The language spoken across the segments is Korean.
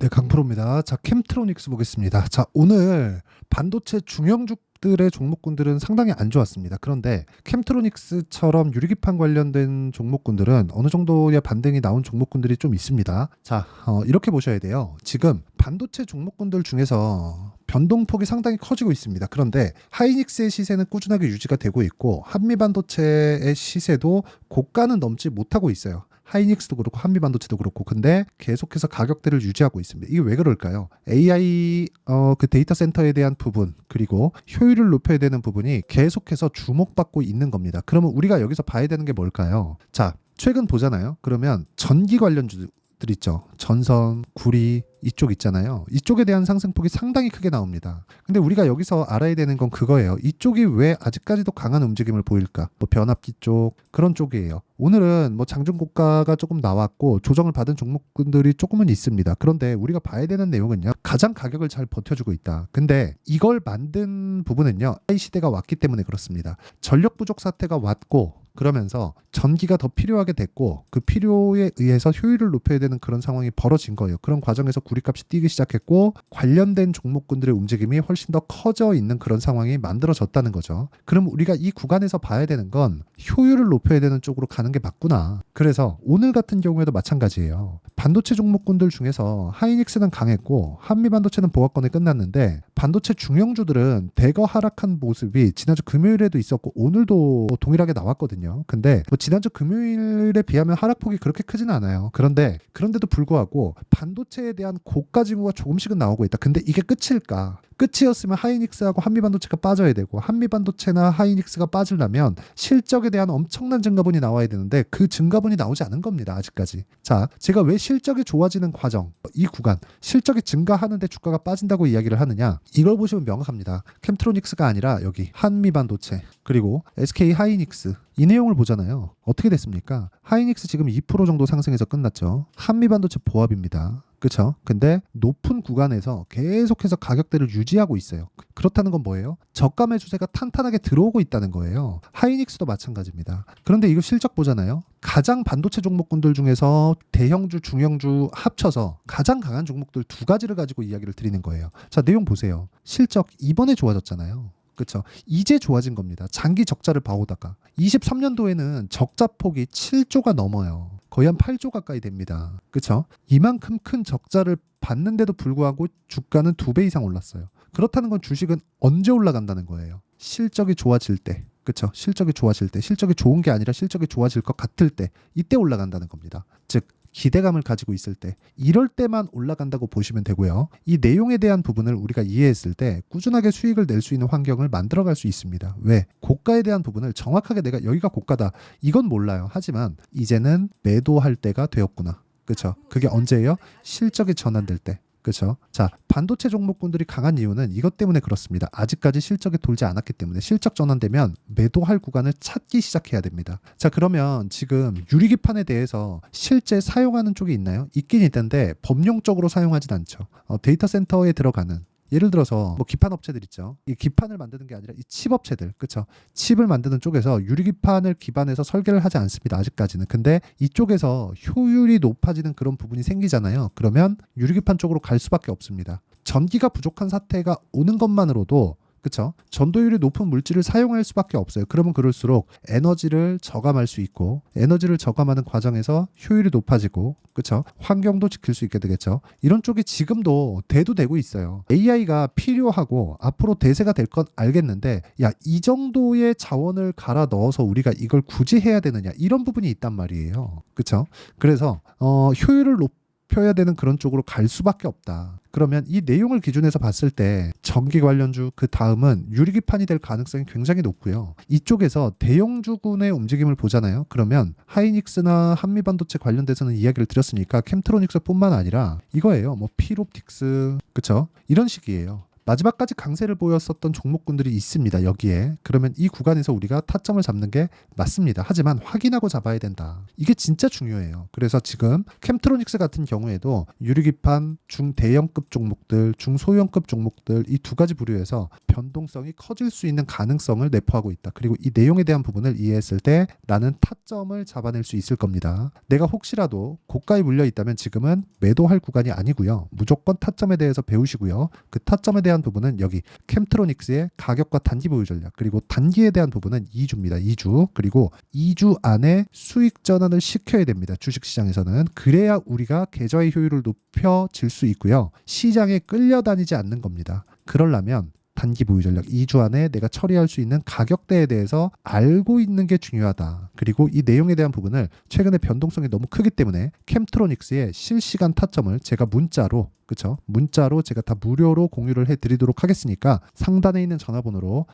네, 강프로입니다. 자, 캠트로닉스 보겠습니다. 자, 오늘 반도체 중형주들의 종목군들은 상당히 안 좋았습니다. 그런데 캠트로닉스처럼 유리기판 관련된 종목군들은 어느 정도의 반등이 나온 종목군들이 좀 있습니다. 자, 이렇게 보셔야 돼요. 지금 반도체 종목군들 중에서 변동폭이 상당히 커지고 있습니다. 그런데 하이닉스의 시세는 꾸준하게 유지가 되고 있고 한미반도체의 시세도 고가는 넘지 못하고 있어요. 하이닉스도 그렇고 한미반도체도 그렇고. 근데 계속해서 가격대를 유지하고 있습니다. 이게 왜 그럴까요? AI 그 데이터 센터에 대한 부분, 그리고 효율을 높여야 되는 부분이 계속해서 주목받고 있는 겁니다. 그러면 우리가 여기서 봐야 되는 게 뭘까요? 자, 최근 보잖아요. 그러면 전기 관련주들 있죠. 전선, 구리 이쪽 있잖아요. 이쪽에 대한 상승폭이 상당히 크게 나옵니다. 근데 우리가 여기서 알아야 되는 건 그거예요. 이쪽이 왜 아직까지도 강한 움직임을 보일까? 뭐 변압기 쪽, 그런 쪽이에요. 오늘은 뭐 장중고가가 조금 나왔고 조정을 받은 종목군들이 조금은 있습니다. 그런데 우리가 봐야 되는 내용은요. 가장 가격을 잘 버텨주고 있다. 근데 이걸 만든 부분은요. AI 시대가 왔기 때문에 그렇습니다. 전력 부족 사태가 왔고 그러면서 전기가 더 필요하게 됐고 그 필요에 의해서 효율을 높여야 되는 그런 상황이 벌어진 거예요. 그런 과정에서 구리값이 뛰기 시작했고 관련된 종목군들의 움직임이 훨씬 더 커져 있는 그런 상황이 만들어졌다는 거죠. 그럼 우리가 이 구간에서 봐야 되는 건 효율을 높여야 되는 쪽으로 가는 게 맞구나. 그래서 오늘 같은 경우에도 마찬가지예요. 반도체 종목군들 중에서 하이닉스는 강했고 한미반도체는 보합권에 끝났는데 반도체 중형주들은 대거 하락한 모습이 지난주 금요일에도 있었고 오늘도 동일하게 나왔거든요. 근데 뭐 지난주 금요일에 비하면 하락폭이 그렇게 크진 않아요. 그런데도 불구하고 반도체에 대한 고가 징후가 조금씩은 나오고 있다. 근데 이게 끝일까? 끝이었으면 하이닉스하고 한미반도체가 빠져야 되고 한미반도체나 하이닉스가 빠지려면 실적에 대한 엄청난 증가분이 나와야 되는데 그 증가분이 나오지 않은 겁니다. 아직까지. 자, 제가 왜 실적이 좋아지는 과정, 이 구간, 실적이 증가하는데 주가가 빠진다고 이야기를 하느냐? 이걸 보시면 명확합니다. 캠트로닉스가 아니라 여기 한미반도체 그리고 SK 하이닉스 이 내용을 보잖아요. 어떻게 됐습니까? 하이닉스 지금 2% 정도 상승해서 끝났죠. 한미반도체 보합입니다. 그렇죠? 근데 높은 구간에서 계속해서 가격대를 유지하고 있어요. 그렇다는 건 뭐예요? 저가 매수세가 탄탄하게 들어오고 있다는 거예요. 하이닉스도 마찬가지입니다. 그런데 이거 실적 보잖아요. 가장 반도체 종목군들 중에서 대형주, 중형주 합쳐서 가장 강한 종목들 두 가지를 가지고 이야기를 드리는 거예요. 자, 내용 보세요. 실적 이번에 좋아졌잖아요. 그렇죠. 이제 좋아진 겁니다. 장기 적자를 봐오다가 23년도에는 적자폭이 7조가 넘어요. 거의 한 8조 가까이 됩니다. 그렇죠? 이만큼 큰 적자를 받는데도 불구하고 주가는 2배 이상 올랐어요. 그렇다는 건 주식은 언제 올라간다는 거예요. 실적이 좋아질 때. 그렇죠? 실적이 좋아질 때. 실적이 좋은 게 아니라 실적이 좋아질 것 같을 때. 이때 올라간다는 겁니다. 즉 기대감을 가지고 있을 때 이럴 때만 올라간다고 보시면 되고요. 이 내용에 대한 부분을 우리가 이해했을 때 꾸준하게 수익을 낼 수 있는 환경을 만들어갈 수 있습니다. 왜? 고가에 대한 부분을 정확하게 내가 여기가 고가다 이건 몰라요. 하지만 이제는 매도할 때가 되었구나. 그렇죠? 그게 언제예요? 실적이 전환될 때. 그렇죠? 자, 반도체 종목군들이 강한 이유는 이것 때문에 그렇습니다. 아직까지 실적이 돌지 않았기 때문에 실적 전환되면 매도할 구간을 찾기 시작해야 됩니다. 자, 그러면 지금 유리기판에 대해서 실제 사용하는 쪽이 있나요? 있긴 있는데 법령적으로 사용하진 않죠. 데이터 센터에 들어가는 예를 들어서 뭐 기판 업체들 있죠. 이 기판을 만드는 게 아니라 이 칩 업체들, 그렇죠? 칩을 만드는 쪽에서 유리기판을 기반해서 설계를 하지 않습니다. 아직까지는. 근데 이쪽에서 효율이 높아지는 그런 부분이 생기잖아요. 그러면 유리기판 쪽으로 갈 수밖에 없습니다. 전기가 부족한 사태가 오는 것만으로도 그렇죠? 전도율이 높은 물질을 사용할 수밖에 없어요. 그러면 그럴수록 에너지를 저감할 수 있고 에너지를 저감하는 과정에서 효율이 높아지고 그렇죠? 환경도 지킬 수 있게 되겠죠. 이런 쪽이 지금도 대두되고 있어요. AI가 필요하고 앞으로 대세가 될 건 알겠는데 야, 이 정도의 자원을 갈아 넣어서 우리가 이걸 굳이 해야 되느냐 이런 부분이 있단 말이에요. 그렇죠? 그래서 효율을 높여야 되는 그런 쪽으로 갈 수밖에 없다. 그러면 이 내용을 기준해서 봤을 때 전기 관련주 그 다음은 유리기판이 될 가능성이 굉장히 높고요. 이쪽에서 대형주군의 움직임을 보잖아요. 그러면 하이닉스나 한미반도체 관련돼서는 이야기를 드렸으니까 캠트로닉스뿐만 아니라 이거예요. 뭐 필옵틱스 그쵸? 이런 식이에요. 마지막까지 강세를 보였었던 종목군들이 있습니다. 여기에. 그러면 이 구간에서 우리가 타점을 잡는 게 맞습니다. 하지만 확인하고 잡아야 된다. 이게 진짜 중요해요. 그래서 지금 캠트로닉스 같은 경우에도 유리기판 중대형급 종목들, 중소형급 종목들 이 두 가지 부류에서 변동성이 커질 수 있는 가능성을 내포하고 있다. 그리고 이 내용에 대한 부분을 이해했을 때 나는 타점을 잡아낼 수 있을 겁니다. 내가 혹시라도 고가에 물려 있다면 지금은 매도할 구간이 아니고요. 무조건 타점에 대해서 배우시고요. 그 타점에 대한 부분은 여기 캠트로닉스의 가격과 단기 보유 전략, 그리고 단기에 대한 부분은 2주입니다. 2주. 그리고 2주 안에 수익 전환을 시켜야 됩니다. 주식시장에서는. 그래야 우리가 계좌의 효율을 높여질 수 있고요. 시장에 끌려다니지 않는 겁니다. 그러려면 단기 보유 전략 2주 안에 내가 처리할 수 있는 가격대에 대해서 알고 있는 게 중요하다. 그리고 이 내용에 대한 부분을 최근에 변동성이 너무 크기 때문에 캠트로닉스의 실시간 타점을 제가 문자로, 그쵸? 문자로 제가 다 무료로 공유를 해드리도록 하겠으니까 상단에 있는 전화번호로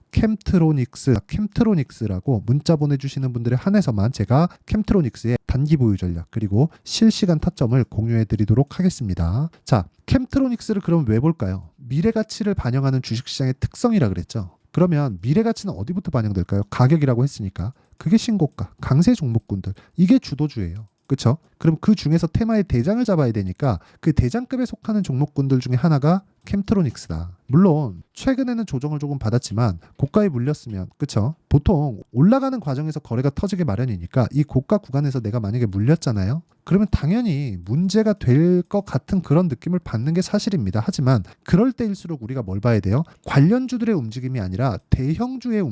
캠트로닉스라고 문자 보내주시는 분들에 한해서만 제가 캠트로닉스의 단기 보유 전략 그리고 실시간 타점을 공유해드리도록 하겠습니다. 자, 캠트로닉스를 그럼 왜 볼까요? 미래 가치를 반영하는 주식시장의 특성이라 그랬죠. 그러면 미래 가치는 어디부터 반영될까요? 가격이라고 했으니까. 그게 신고가, 강세 종목군들. 이게 주도주예요. 그렇죠? 그럼 그 중에서 테마의 대장을 잡아야 되니까 그 대장급에 속하는 종목군들 중에 하나가 캠트로닉스다. 물론 최근에는 조정을 조금 받았지만 고가에 물렸으면, 그렇죠? 보통 올라가는 과정에서 거래가 터지기 마련이니까 이 고가 구간에서 내가 만약에 물렸잖아요. 그러면 당연히 문제가 될 것 같은 그런 느낌을 받는 게 사실입니다. 하지만 그럴 때일수록 우리가 뭘 봐야 돼요? 관련주들의 움직임이 아니라 대형주의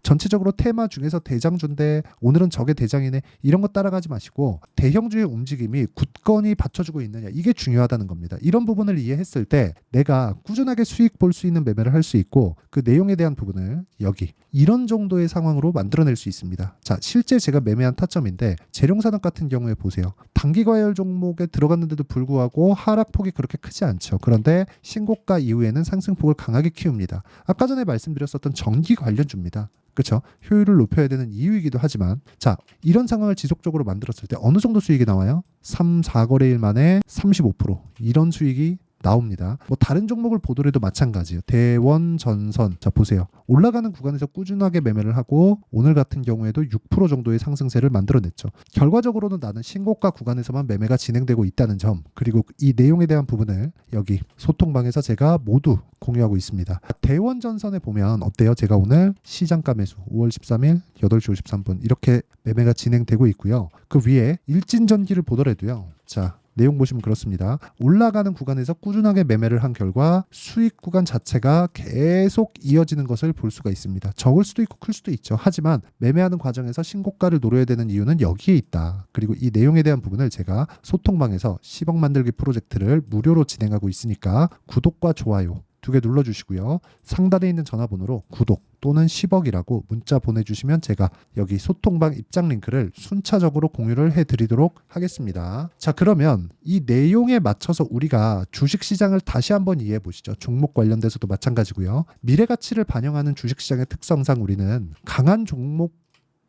전체적으로 테마 중에서 대장주인데 오늘은 저게 대장이네, 이런 거 따라가지 마시고 대형주의 움직임이 굳건히 받쳐주고 있느냐, 이게 중요하다는 겁니다. 이런 부분을 이해했을 때 내가 꾸준하게 수익 볼 수 있는 매매를 할 수 있고 그 내용에 대한 부분을 여기 이런 정도의 상황으로 만들어낼 수 있습니다. 자, 실제 제가 매매한 타점인데 재룡산업 같은 경우에 보세요. 단기과열 종목에 들어갔는데도 불구하고 하락폭이 그렇게 크지 않죠. 그런데 신고가 이후에는 상승폭을 강하게 키웁니다. 아까 전에 말씀드렸었던 전기 관련주입니다. 그렇죠? 효율을 높여야 되는 이유이기도 하지만, 자, 이런 상황을 지속적으로 만들었을 때 어느 정도 수익이 나와요? 3, 4거래일 만에 35% 이런 수익이 나옵니다. 뭐 다른 종목을 보더라도 마찬가지예요. 대원, 전선. 자, 보세요. 올라가는 구간에서 꾸준하게 매매를 하고 오늘 같은 경우에도 6% 정도의 상승세를 만들어냈죠. 결과적으로는 나는 신고가 구간에서만 매매가 진행되고 있다는 점, 그리고 이 내용에 대한 부분을 여기 소통방에서 제가 모두 공유하고 있습니다. 대원 전선에 보면 어때요? 제가 오늘 시장가 매수 5월 13일 8시 53분 이렇게 매매가 진행되고 있고요. 그 위에 일진전기를 보더라도요. 자, 내용 보시면 그렇습니다. 올라가는 구간에서 꾸준하게 매매를 한 결과 수익 구간 자체가 계속 이어지는 것을 볼 수가 있습니다. 적을 수도 있고 클 수도 있죠. 하지만 매매하는 과정에서 신고가를 노려야 되는 이유는 여기에 있다. 그리고 이 내용에 대한 부분을 제가 소통방에서 10억 만들기 프로젝트를 무료로 진행하고 있으니까 구독과 좋아요 2개 눌러주시고요. 상단에 있는 전화번호로 구독 또는 10억이라고 문자 보내주시면 제가 여기 소통방 입장 링크를 순차적으로 공유를 해드리도록 하겠습니다. 자, 그러면 이 내용에 맞춰서 우리가 주식시장을 다시 한번 이해해 보시죠. 종목 관련돼서도 마찬가지고요. 미래가치를 반영하는 주식시장의 특성상 우리는 강한 종목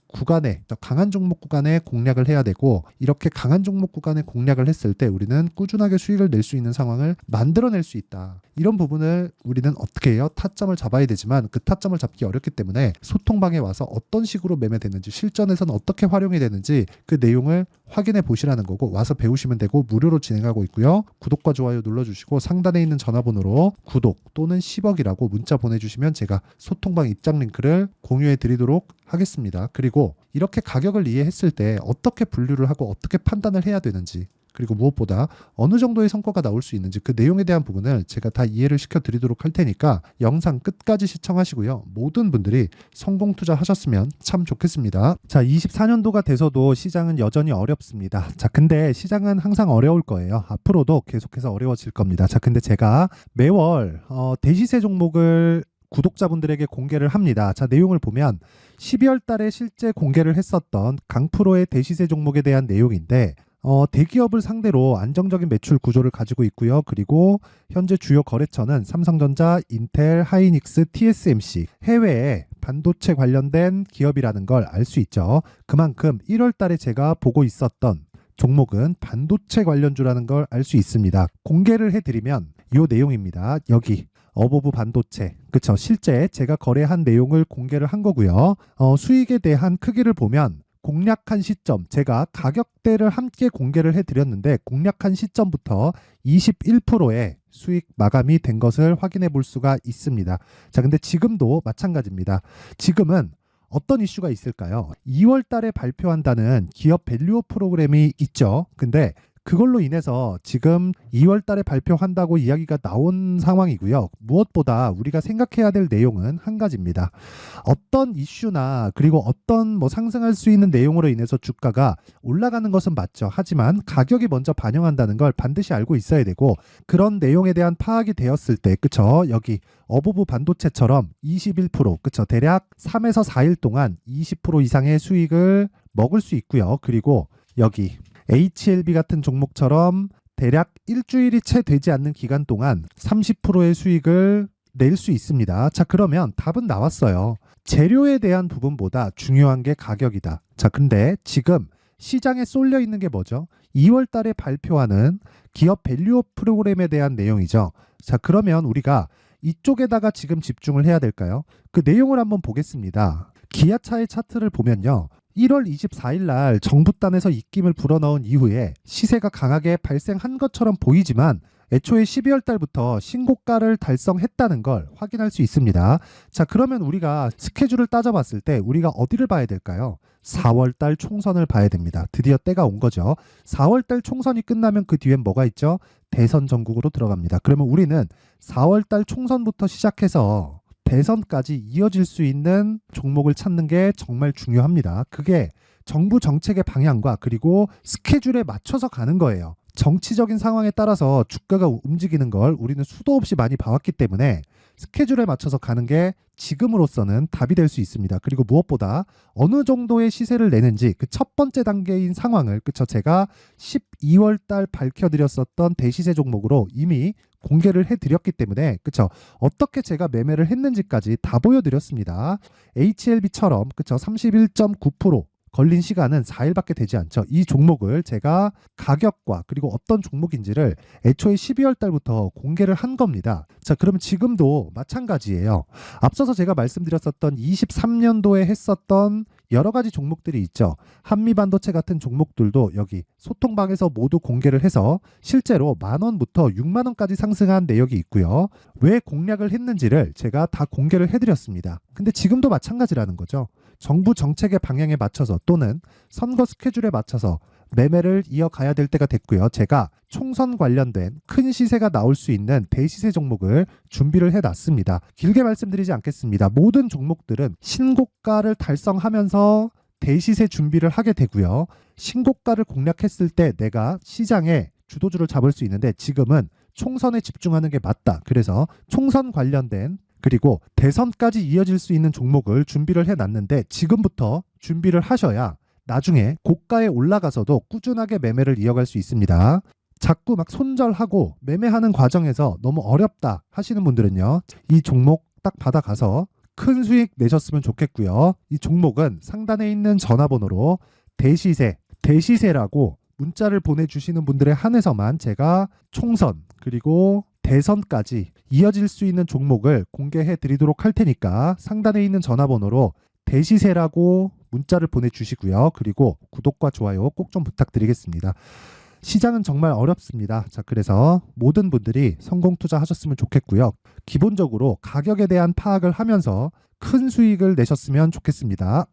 구간에 공략을 해야 되고, 이렇게 강한 종목 구간에 공략을 했을 때 우리는 꾸준하게 수익을 낼 수 있는 상황을 만들어낼 수 있다. 이런 부분을 우리는 어떻게 해요? 타점을 잡아야 되지만 그 타점을 잡기 어렵기 때문에 소통방에 와서 어떤 식으로 매매되는지, 실전에서는 어떻게 활용이 되는지 그 내용을 확인해 보시라는 거고, 와서 배우시면 되고 무료로 진행하고 있고요. 구독과 좋아요 눌러주시고 상단에 있는 전화번호로 구독 또는 10억이라고 문자 보내주시면 제가 소통방 입장 링크를 공유해 드리도록 하겠습니다. 그리고 이렇게 가격을 이해했을 때 어떻게 분류를 하고 어떻게 판단을 해야 되는지, 그리고 무엇보다 어느 정도의 성과가 나올 수 있는지 그 내용에 대한 부분을 제가 다 이해를 시켜드리도록 할 테니까 영상 끝까지 시청하시고요. 모든 분들이 성공 투자하셨으면 참 좋겠습니다. 자, 24년도가 돼서도 시장은 여전히 어렵습니다. 자, 근데 시장은 항상 어려울 거예요. 앞으로도 계속해서 어려워질 겁니다. 자, 근데 제가 매월 대시세 종목을 구독자분들에게 공개를 합니다. 자, 내용을 보면 12월 달에 실제 공개를 했었던 강프로의 대시세 종목에 대한 내용인데, 대기업을 상대로 안정적인 매출 구조를 가지고 있고요. 그리고 현재 주요 거래처는 삼성전자, 인텔, 하이닉스, TSMC, 해외에 반도체 관련된 기업이라는 걸 알 수 있죠. 그만큼 1월 달에 제가 보고 있었던 종목은 반도체 관련주라는 걸 알 수 있습니다. 공개를 해드리면 요 내용입니다. 여기 어버브 반도체, 그쵸? 실제 제가 거래한 내용을 공개를 한 거고요. 수익에 대한 크기를 보면 공략한 시점, 제가 가격대를 함께 공개를 해드렸는데 공략한 시점부터 21%의 수익 마감이 된 것을 확인해 볼 수가 있습니다. 자, 근데 지금도 마찬가지입니다. 지금은 어떤 이슈가 있을까요? 2월 달에 발표한다는 기업 밸류업 프로그램이 있죠. 근데 그걸로 인해서 지금 2월 달에 발표한다고 이야기가 나온 상황이고요. 무엇보다 우리가 생각해야 될 내용은 한 가지입니다. 어떤 이슈나 그리고 어떤 상승할 수 있는 내용으로 인해서 주가가 올라가는 것은 맞죠. 하지만 가격이 먼저 반영한다는 걸 반드시 알고 있어야 되고, 그런 내용에 대한 파악이 되었을 때, 그쵸? 여기 어버브 반도체처럼 21%, 그쵸? 대략 3에서 4일 동안 20% 이상의 수익을 먹을 수 있고요. 그리고 여기 HLB 같은 종목처럼 대략 일주일이 채 되지 않는 기간 동안 30%의 수익을 낼 수 있습니다. 자, 그러면 답은 나왔어요. 재료에 대한 부분보다 중요한 게 가격이다. 자, 근데 지금 시장에 쏠려 있는 게 뭐죠? 2월 달에 발표하는 기업 밸류업 프로그램에 대한 내용이죠. 자, 그러면 우리가 이쪽에다가 지금 집중을 해야 될까요? 그 내용을 한번 보겠습니다. 기아차의 차트를 보면요. 1월 24일 날 정부단에서 입김을 불어넣은 이후에 시세가 강하게 발생한 것처럼 보이지만 애초에 12월 달부터 신고가를 달성했다는 걸 확인할 수 있습니다. 자, 그러면 우리가 스케줄을 따져봤을 때 우리가 어디를 봐야 될까요? 4월 달 총선을 봐야 됩니다. 드디어 때가 온 거죠. 4월 달 총선이 끝나면 그 뒤엔 뭐가 있죠? 대선 전국으로 들어갑니다. 그러면 우리는 4월 달 총선부터 시작해서 대선까지 이어질 수 있는 종목을 찾는 게 정말 중요합니다. 그게 정부 정책의 방향과 그리고 스케줄에 맞춰서 가는 거예요. 정치적인 상황에 따라서 주가가 움직이는 걸 우리는 수도 없이 많이 봐왔기 때문에 스케줄에 맞춰서 가는 게 지금으로서는 답이 될 수 있습니다. 그리고 무엇보다 어느 정도의 시세를 내는지 그 첫 번째 단계인 상황을, 그쵸? 제가 12월 달 밝혀드렸었던 대시세 종목으로 이미 공개를 해드렸기 때문에, 그쵸? 어떻게 제가 매매를 했는지까지 다 보여드렸습니다. HLB처럼, 그쵸? 31.9% 걸린 시간은 4일밖에 되지 않죠. 이 종목을 제가 가격과 그리고 어떤 종목인지를 애초에 12월 달부터 공개를 한 겁니다. 자, 그러면 지금도 마찬가지예요. 앞서서 제가 말씀드렸었던 23년도에 했었던 여러 가지 종목들이 있죠. 한미반도체 같은 종목들도 여기 소통방에서 모두 공개를 해서 실제로 10,000원부터 60,000원까지 상승한 내역이 있고요. 왜 공략을 했는지를 제가 다 공개를 해드렸습니다. 근데 지금도 마찬가지라는 거죠. 정부 정책의 방향에 맞춰서 또는 선거 스케줄에 맞춰서 매매를 이어가야 될 때가 됐고요. 제가 총선 관련된 큰 시세가 나올 수 있는 대시세 종목을 준비를 해놨습니다. 길게 말씀드리지 않겠습니다. 모든 종목들은 신고가를 달성하면서 대시세 준비를 하게 되고요. 신고가를 공략했을 때 내가 시장에 주도주를 잡을 수 있는데 지금은 총선에 집중하는 게 맞다. 그래서 총선 관련된 그리고 대선까지 이어질 수 있는 종목을 준비를 해놨는데 지금부터 준비를 하셔야 나중에 고가에 올라가서도 꾸준하게 매매를 이어갈 수 있습니다. 자꾸 막 손절하고 매매하는 과정에서 너무 어렵다 하시는 분들은요. 이 종목 딱 받아가서 큰 수익 내셨으면 좋겠고요. 이 종목은 상단에 있는 전화번호로 대시세라고 문자를 보내주시는 분들에 한해서만 제가 총선 그리고 대선까지 이어질 수 있는 종목을 공개해 드리도록 할 테니까 상단에 있는 전화번호로 대시세라고 문자를 보내주시고요. 그리고 구독과 좋아요 꼭 좀 부탁드리겠습니다. 시장은 정말 어렵습니다. 자, 그래서 모든 분들이 성공 투자하셨으면 좋겠고요. 기본적으로 가격에 대한 파악을 하면서 큰 수익을 내셨으면 좋겠습니다.